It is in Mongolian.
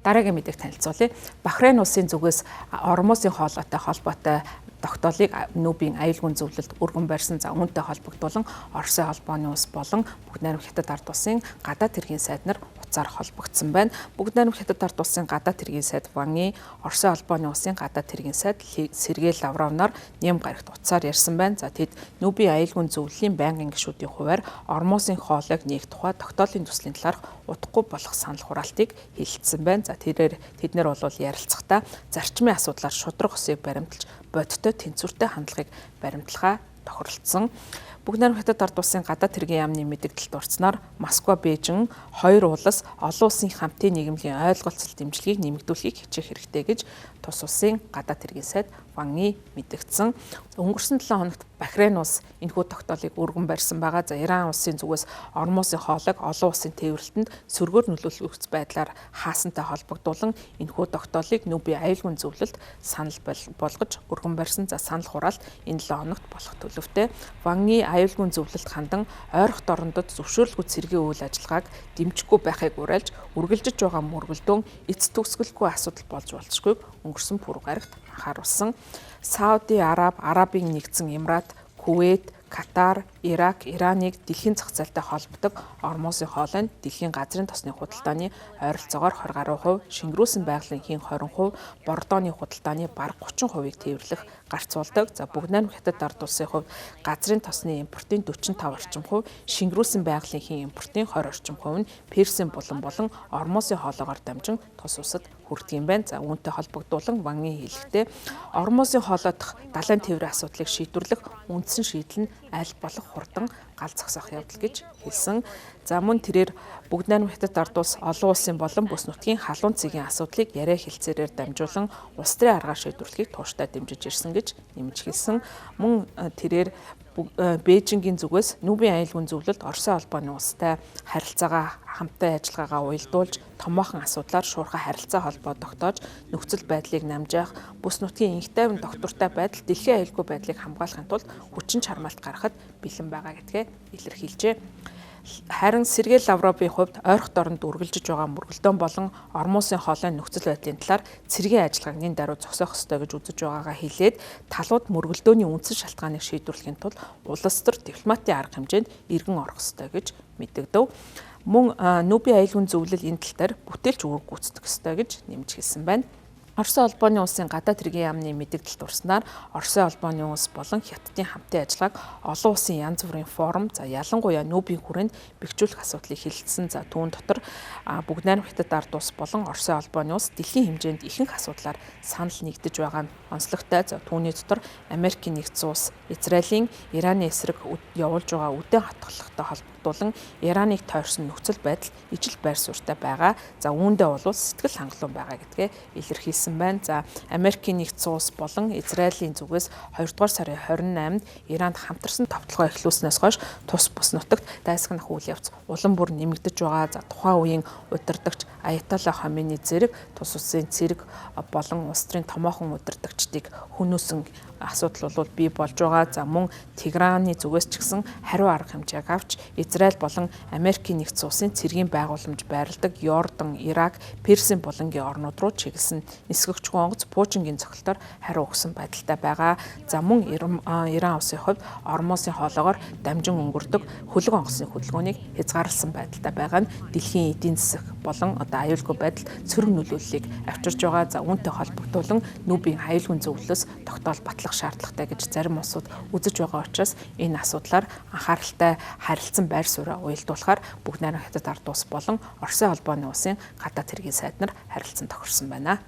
Дараагийн мэдээг танилцуулъя. Бахрейн улсын зүгээс Ормосын хоолойтой холбоотой тогтоолыг Нүүбийн аюулгүй зөвлөлд өргөн барьсан за үүнтэй холбогдуулан Оросын холбооны улс болон Бүгд найрамд Хятад ард улсын гадаад хэргийн сайд нар утсаар холбогдсон байна. Бүгд найрамд Хятад ард улсын гадаад хэргийн сайд Ванги, Оросын холбооны улсын гадаад хэргийн сайд Сергей Лавров нар нэм гарагт утсаар ярьсан байна. За тэд Нүүбийн аюулгүй зөвлөлийн байнгын гишүүдийн хуваар Ормосын хоолойг нээх тухай тогтоолын төслийн талаарх удахгүй болох санал хураалтыг хэлэлцсэн байна. За тэднэр бол ярилцахдаа зарчмын асуудлаар шудраг усыг баримталж бодиттой тэнцвэртэй хандлагыг баримтлахаа тохиролцсон. Бүгд найрамд Хятад ард улсын гадаад хэргийн яамны мэдээлэлд дурдсанаар Москва, Бээжин хоёр улс олон улсын хамтын нийгэмлэгийн ойлголцол дэмжлэгийг нэмэгдүүлэхийг хичээх хэрэгтэй гэж тус улсын гадаад хэргийн сайд Ванги мэдгдсэн. Өнгөрсөн 7 хоногт Бахрейн улс энэхүү тогтоолыг өргөн барьсан байгаа. За Иран улсын зүгээс Ормосын хоолойг олон улсын тээвэрлэлтэнд сөргөөр нөлөөлөх байдлаар хаасантай холбогдуулан энэхүү тогтоолыг Нүүбийн аюулгүй зөвлөлд санал болгож өргөн барьсан. За санал хураалт энэ 7 хоногт болох төлөвтэй. Ванги аюулгүй зөвлөлд хандан ойрхон дорнодод зөвшөөрлгүй цэргийн үйл ажиллагааг дэмжихгүй байхыг уриалж үргэлжиж байгаа мөргөлдөөн эц төгсгөлгүй асуудал болж болцгүйг өнгөрсөн пүрэв гарагт анхааруулсан. Сауди Арабын нэгдсэн Эмират, Кувейт, Катар, Ирак, Ираныг дэлхийн зах зээлтэй холбодог Ормосын хоолой нь дэлхийн газрын тосны худалдааны ойролцоогоор 20 гаруй %, шингэрүүлсэн байгалийн хийн 20%, бордооны худалдааны бараг 30%-ийг тээвэрлэх гарцуулдаг. За Бүгд найрамд Хятад ард улсын хувьд газрын тосны импортын 45%, шингэрүүлсэн байгалийн хийн импортын 20% нь Персийн булан болон Ормосын хоолойгоор дамжин тус улсад хүрдэг юм байна. За үүнтэй холбогдуулан Ванги хэлэхдээ Ормосын хоолой дахь далайн тээврийн асуудлыг шийдвэрлэх үндсэн шийдэл нь аль болох хурдан гал зогсоох явдал гэж хэлсэн. За мөн тэрээр Бүгд найрамд Хятад ард улс олон улсын болон бүс нутгийн халуун цэгийн асуудлыг яриа хэлцээрээр дамжуулан улс төрийн аргаар шийдвэрлэхийг тууштай дэмжиж ирсэн гэж нэмж хэлсэн. Мөн тэрээр Бээжингийн зүгээс Нүүбийн аюулгүй зөвлөлд Оросын холбооны улстай харилцаагаа хамтын ажиллагаагаа уялдуулж томоохон асуудлаар шуурхай харилцаа холбоо тогтоож нөхцөл байдлыг намжаах, бүс нутгийн инх тайван доктортой байдал дэлхийн аюулгүй байдлыг хамгаалахын тулд хүчин чармаалт гаргахад бэлэн байгаа гэдгээ илэрхийлжээ. Харин Сергей Лавровын хувьд ойрхон дорнд үргэлжиж байгаа мөргөлдөөн болон Ормосын хоолойн нөхцөл байдлын талаар цэргийн ажиллагааг нэн даруй зогсоох ёстой гэж үзэж байгаагаа хэлээд талууд мөргөлдөөний үндсэн шалтгааныг шийдвэрлэхийн тулд улс төр дипломатын арга хэмжээнд эргэн орох ёстой гэж мэдэгдэв. Мөн Нүүбийн аюулгүй зөвлөл энэ тал дээр бүтээлч үүрэг гүйцэтгэх ёстой гэж нэмж хэлсэн байна. Оросын холбооны улсын гадаад хэргийн яамны мэдээлэлд дурснаар Оросын холбооны улс болон Хятадын хамтын ажиллагааг олон улсын янз бүрийн форум за ялангуяа Нүүбийн хүрээнд бэхжүүлэх асуудлыг хэлэлцсэн. За түүн дотор Бүгд найрамд Хятад ард улс болон Оросын холбооны улс дэлхийн хэмжээнд ихэнх асуудлаар санал нэгдэж байгаа нь онцлогтой. За түүний дотор Америкийн нэгдсэн улс Израилийн Ираны эсрэг явуулж байгаа үдэн хатгалахтай холбогдуулан Ираныг тойрсон нөхцөл байдал ижил байр суурьтай байгаа. За үүндээ бол сэтгэл хангалуун байгаа гэдгээ илэрхийлсэн байна. За Америкийн нэгдсэн улс болон Израилийн зүгээс 2 дугаар сарын 28-нд Иранд хамтарсан товтлогоо эхлүүлснээс хойш тус бүс нутагт дайсагнах үйл явц улам бүр нэмэгдэж байгаа. За тухайн үеийн удирдагч Аятолла Хоменей зэрэг тус улсын цэрэг болон улс төрийн томоохон удирдагчдыг хөнөөсөн асуудал бол бий болж байгаа. За мөн Тегераны зүгээс ч гэсэн хариу арга хэмжээг авч Израиль болон Америкийн нэгдсэн улсын цэргийн байгууламж байрладаг Йордан, Ирак, Персийн булангийн орнууд руу чиглэсэн нисгэгчгүй онгоц Пуучингийн цогцолтоор хариу өгсөн байдалтай байгаа. За мөн Иран улсын хувьд Ормосын хоолойгоор дамжин өнгөрдөг хөлөг онгоцны хөдөлгөөнийг хязгаарласан байдалтай байгаа нь дэлхийн эдийн засаг болон аюулгүй байдал цөрөг нөлөөллийг авчирч байгаа. За үүнтэй холбогдуулан Нүүбийн аюулгүй зөвлөлөөс тогтоол батлах шаардлагатай гэж зарим улсууд үзэж байгаа учраас энэ асуудлаар анхааралтай харилцан байр сууриа уялдуулахаар Бүгд найрамд Хятад ард улс болон Оросын холбооны улсын гадаад хэргийн сайд нар харилцан тохирсон байна.